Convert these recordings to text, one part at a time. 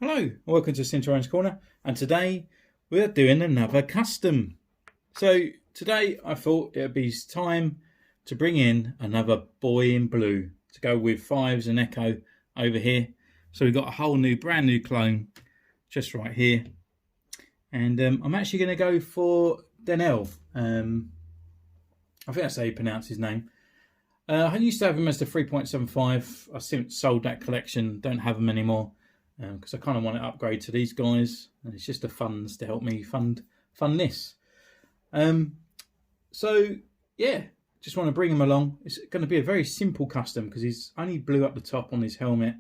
Hello, welcome to Centurions Corner, and today we're doing another custom. So today I thought it would be time to bring in another boy in blue to go with Fives and Echo over here. So we've got a whole new, brand new clone just right here, and I'm actually going to go for DENAL. I think that's how you pronounce his name. I used to have him as the 3.75. I since sold that collection, don't have them anymore. Because I kind of want to upgrade to these guys, and it's just the funds to help me fund this. So yeah, just want to bring him along. It's going to be a very simple custom because he's only blue up the top on his helmet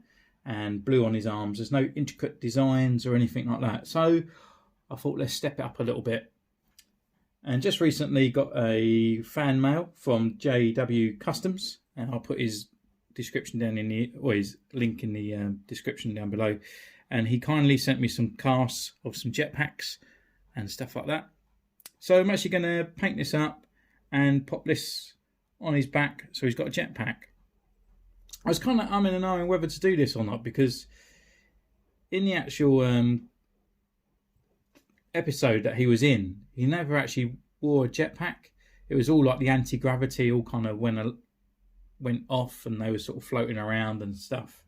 and blue on his arms. There's no intricate designs or anything like that. So I thought let's step it up a little bit. And just recently got a fan mail from JW Customs, and I'll put his description down in the, or his link in the description down below, and he kindly sent me some casts of some jetpacks and stuff like that. So I'm actually going to paint this up and pop this on his back so he's got a jetpack. I was kind of umming and ahhing whether to do this or not, because in the actual episode that he was in, he never actually wore a jetpack. It was all like the anti-gravity all kind of went off, and they were sort of floating around and stuff.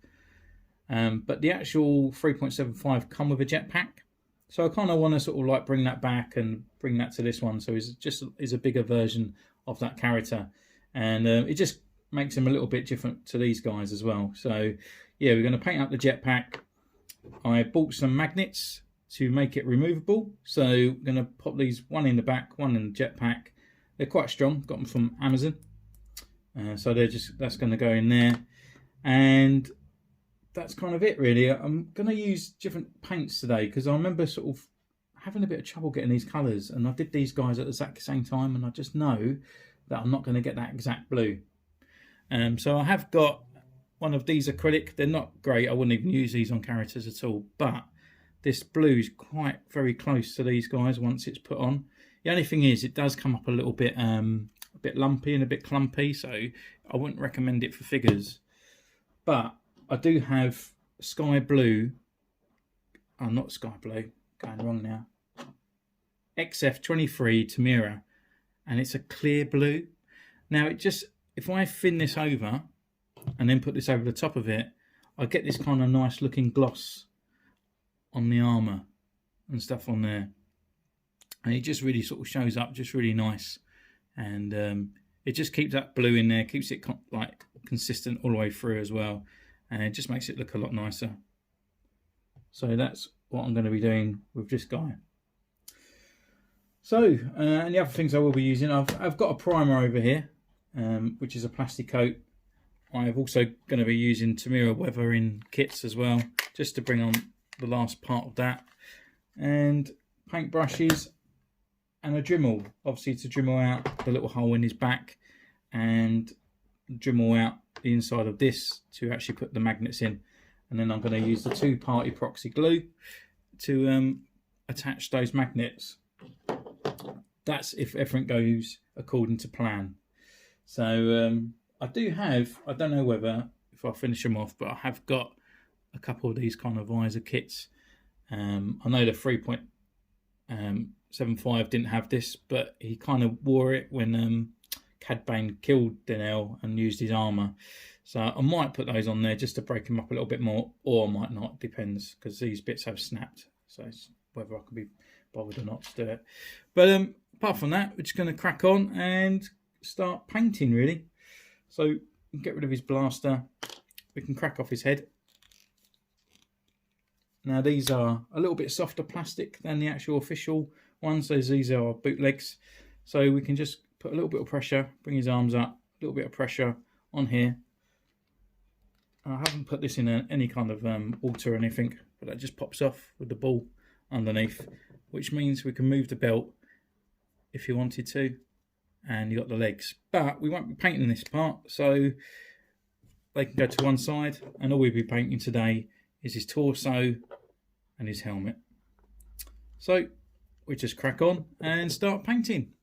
But the actual 3.75 come with a jetpack, so I kind of want to sort of like bring that back and bring that to this one, so he's a bigger version of that character, and it just makes him a little bit different to these guys as well. So yeah, we're going to paint up the jetpack. I bought some magnets to make it removable, so I'm going to pop these, one in the back, one in the jetpack. They're quite strong, got them from Amazon. So that's going to go in there, and that's kind of it really. I'm going to use different paints today because I remember sort of having a bit of trouble getting these colours, and I did these guys at the exact same time, and I just know that I'm not going to get that exact blue. So I have got one of these acrylic. They're not great, I wouldn't even use these on characters at all, but this blue is quite very close to these guys once it's put on. The only thing is it does come up a little bit lumpy and a bit clumpy, so I wouldn't recommend it for figures. But I do have sky blue, not sky blue, going wrong now, XF23 Tamiya, and it's a clear blue. Now it just, if I thin this over and then put this over the top of it, I get this kind of nice looking gloss on the armour and stuff on there, and it just really sort of shows up just really nice. And it just keeps that blue in there, keeps it like consistent all the way through as well, and it just makes it look a lot nicer. So that's what I'm going to be doing with this guy. So and the other things I will be using, I've got a primer over here, which is a plastic coat. I'm also going to be using Tamiya weathering kits as well, just to bring on the last part of that, and paint brushes and a Dremel, obviously to Dremel out the little hole in his back, and Dremel out the inside of this to actually put the magnets in. And then I'm going to use the two-party epoxy glue to attach those magnets. That's if everything goes according to plan. So I do have, I don't know whether if I finish them off, but I have got a couple of these kind of visor kits. I know the 3.75 didn't have this, but he kind of wore it when Cad Bane killed DENAL and used his armour. So I might put those on there just to break him up a little bit more, or I might not, depends, because these bits have snapped, so it's whether I can be bothered or not to do it. But apart from that, we're just going to crack on and start painting really. So get rid of his blaster, we can crack off his head. Now these are a little bit softer plastic than the actual official ones, so these are bootlegs. So we can just put a little bit of pressure, bring his arms up, a little bit of pressure on here. I haven't put this in any kind of water or anything, but that just pops off with the ball underneath, which means we can move the belt if you wanted to, and you got the legs. But we won't be painting this part, so they can go to one side, and all we'll be painting today is his torso and his helmet. So we just crack on and start painting.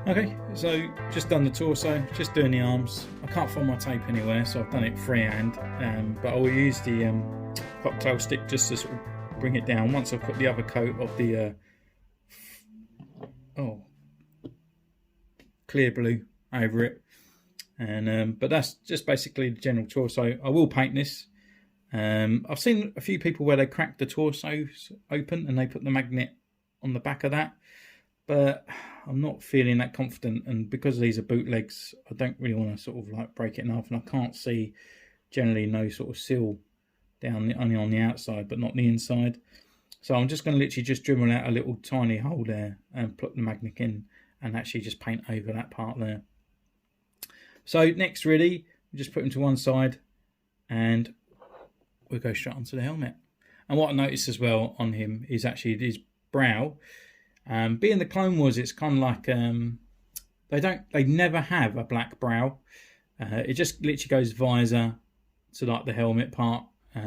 Okay, so just done the torso, just doing the arms. I can't find my tape anywhere, so I've done it freehand, but I will use the cocktail stick just to sort of bring it down once I've put the other coat of the clear blue over it. And but that's just basically the general torso. I will paint this. I've seen a few people where they crack the torso open and they put the magnet on the back of that, but I'm not feeling that confident, and because these are bootlegs, I don't really want to sort of like break it in half, and I can't see generally no sort of seal down only on the outside but not the inside. So I'm just going to literally just dribble out a little tiny hole there and put the magnet in and actually just paint over that part there. So next really, we just put him to one side and we'll go straight onto the helmet. And what I noticed as well on him is actually his brow. Being the Clone Wars, it's kind of like they never have a black brow. It just literally goes visor to like the helmet part,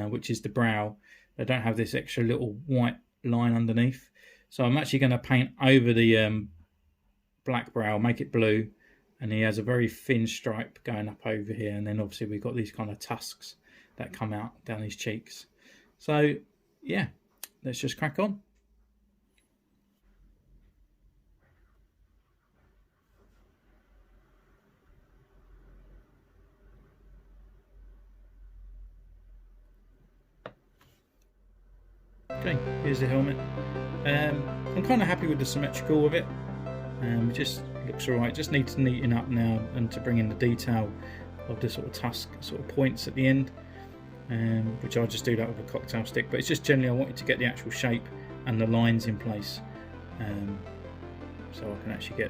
which is the brow. They don't have this extra little white line underneath. So I'm actually going to paint over the black brow, make it blue, and he has a very thin stripe going up over here, and then obviously we've got these kind of tusks that come out down his cheeks. So yeah, let's just crack on. Okay, here's the helmet. I'm kind of happy with the symmetrical of it. It just looks alright. Just need to neaten up now and to bring in the detail of the sort of tusk sort of points at the end, which I'll just do that with a cocktail stick. But it's just generally I wanted to get the actual shape and the lines in place, so I can actually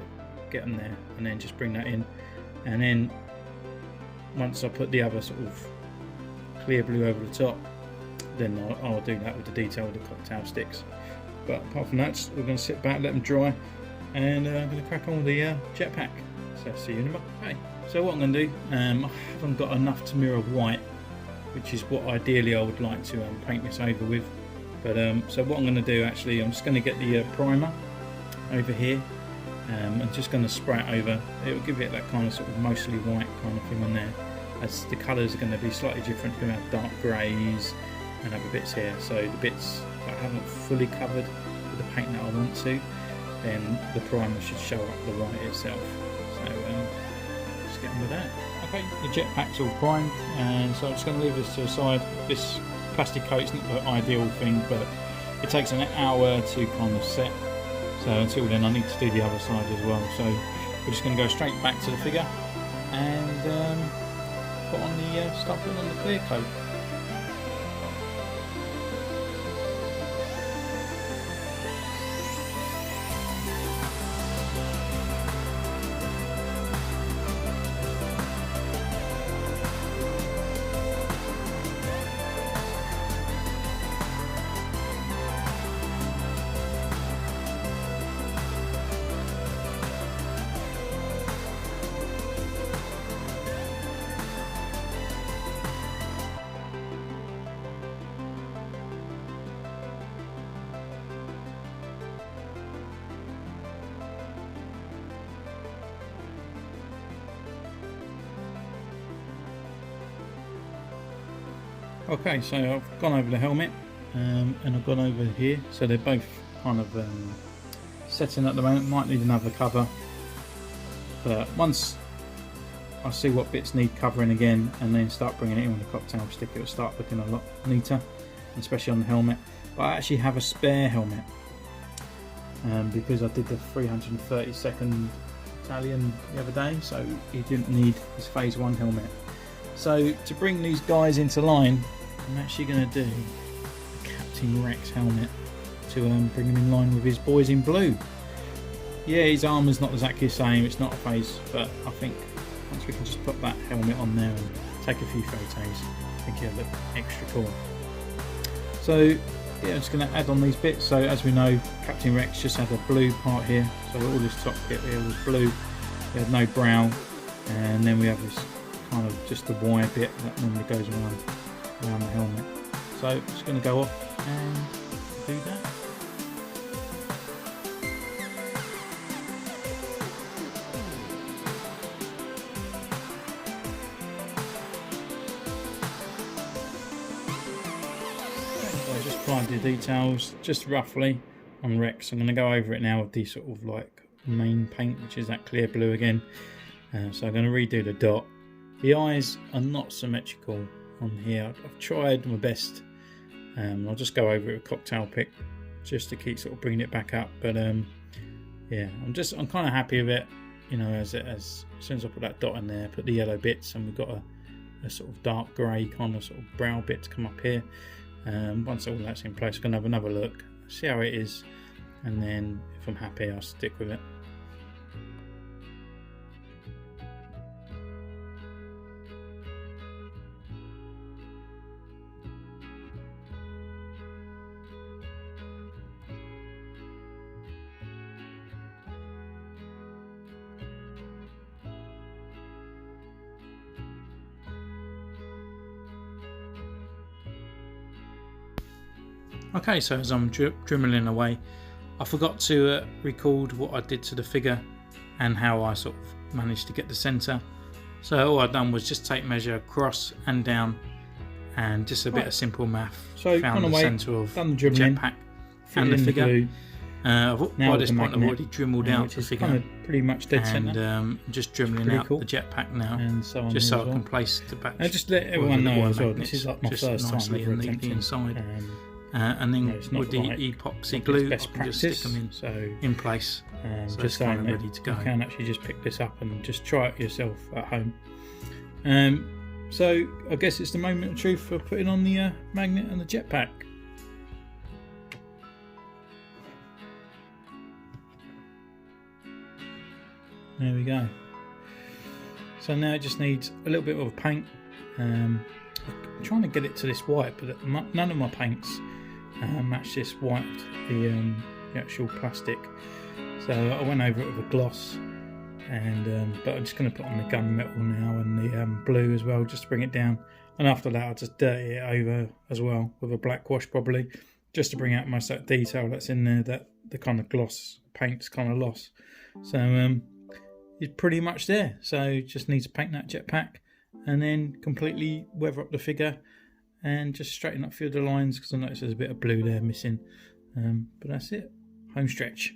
get them there, and then just bring that in. And then once I put the other sort of clear blue over the top, then I'll do that with the detail of the cocktail sticks. But apart from that, we're going to sit back, let them dry, and I'm going to crack on with the jetpack. So see you in a minute. Okay, so what I'm going to do, I haven't got enough Tamiya white, which is what ideally I would like to paint this over with. But so what I'm going to do actually, I'm just going to get the primer over here, and just going to spray it over. It will give it that kind of sort of mostly white kind of thing on there, as the colours are going to be slightly different. You're going to have dark greys and other bits here. So the bits that I haven't fully covered with the paint that I want to, then the primer should show up the white itself. So just get on with that. Okay, the jetpack's all primed, and so I'm just going to leave this to the side. This plastic coat's not the ideal thing, but it takes an hour to kind of set. So until then I need to do the other side as well. So we're just going to go straight back to the figure and put on the start putting on the clear coat. Okay, so I've gone over the helmet and I've gone over here, so they're both kind of setting at the moment. Might need another cover, but once I see what bits need covering again and then start bringing it in with the cocktail stick, it'll start looking a lot neater, especially on the helmet. But I actually have a spare helmet because I did the 332nd Battalion the other day, so he didn't need his phase 1 helmet. So to bring these guys into line, I'm actually going to do a Captain Rex helmet to bring him in line with his boys in blue. Yeah, his armour's not exactly the same, it's not a phase, but I think once we can just put that helmet on there and take a few photos, I think it'll look extra cool. So yeah, I'm just going to add on these bits. So as we know, Captain Rex just had a blue part here, so all this top bit here was blue, we had no brow, and then we have this kind of just the wire bit that normally goes around the helmet. So I'm just going to go off and do that. applied the details just roughly on Rex. I'm going to go over it now with the sort of like main paint, which is that clear blue again. So I'm going to redo the dot. The eyes are not symmetrical on here. I've tried my best. I'll just go over it with cocktail pick just to keep sort of bringing it back up. But yeah, I'm kind of happy with it. You know, as soon as I put that dot in there, put the yellow bits, and we've got a sort of dark grey kind of sort of brow bit to come up here. Once all that's in place, I'm going to have another look, see how it is, and then if I'm happy, I'll stick with it. Okay, so as I'm dremeling away, I forgot to record what I did to the figure and how I sort of managed to get the centre. So all I've done was just tape measure across and down, and just a bit of simple math. So found the centre of the jetpack and the figure. By this point I've already dremeled out the figure, kind of pretty much dead centre, and just dremeling out the jetpack now, and so on, just so I can place the back. Just let everyone know as well, this is like my first time ever attempting inside. And then with the epoxy glue, I can just stick them in place. So just kind of ready to go. You can actually just pick this up and just try it yourself at home. So I guess it's the moment of truth for putting on the magnet and the jetpack. There we go. So now it just needs a little bit of paint. I'm trying to get it to this white, but none of my paints match this white, the actual plastic. So I went over it with a gloss, and but I'm just going to put on the gunmetal now and the blue as well, just to bring it down. And after that, I'll just dirty it over as well with a black wash probably, just to bring out most of that detail that's in there that the kind of gloss paint's kind of lost. So it's pretty much there. So just need to paint that jetpack and then completely weather up the figure and just straighten up a few of the lines, because I noticed there's a bit of blue there missing. But that's it. Home stretch.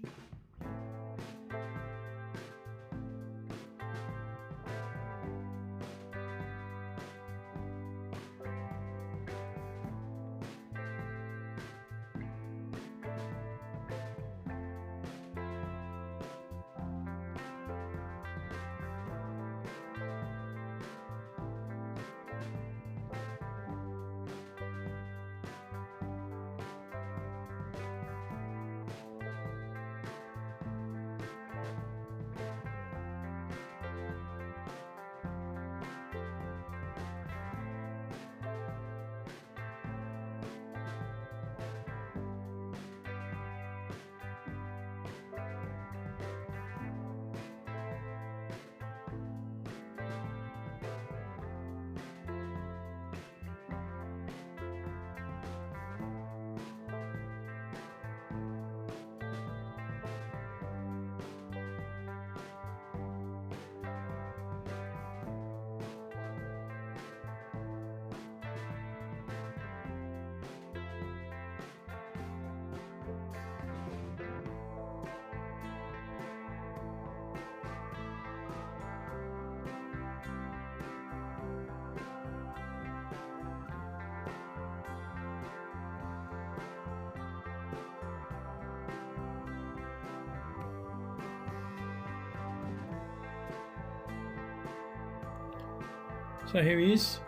So here he is,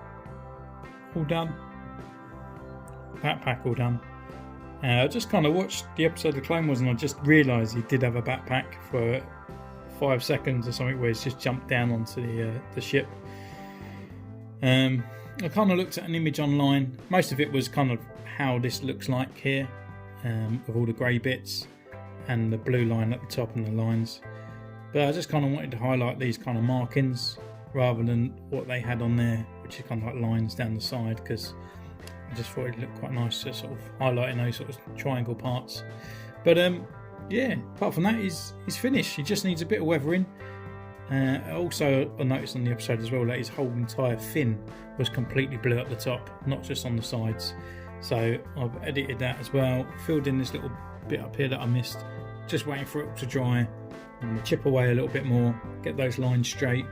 all done. Backpack all done. I just kind of watched the episode of Clone Wars and I just realised he did have a backpack for 5 seconds or something, where he's just jumped down onto the ship. I kind of looked at an image online. Most of it was kind of how this looks like here, with all the grey bits and the blue line at the top and the lines. But I just kind of wanted to highlight these kind of markings rather than what they had on there, which is kind of like lines down the side, because I just thought it looked quite nice to sort of highlighting those sort of triangle parts. But yeah, apart from that, he's finished. He just needs a bit of weathering. Also, I noticed on the episode as well that his whole entire fin was completely blue at the top, not just on the sides. So I've edited that as well, filled in this little bit up here that I missed, just waiting for it to dry. I'm going to chip away a little bit more, get those lines straight,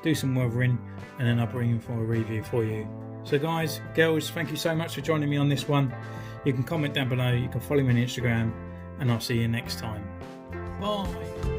do some weathering, and then I'll bring in for a review for you. So guys, girls, thank you so much for joining me on this one. You can comment down below, you can follow me on Instagram, and I'll see you next time. Bye.